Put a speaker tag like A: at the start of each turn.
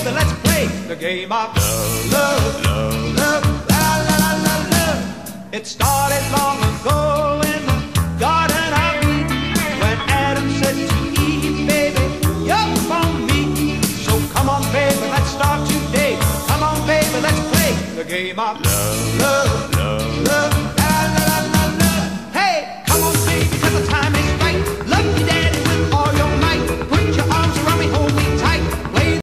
A: baby, let's play the game of love, love, love, la la la la love. It started long ago in the Garden of Eden when Adam said to Eve, baby, you're for me. So come on, baby, let's start today. Come on, baby, let's play the game of love, love, love, love.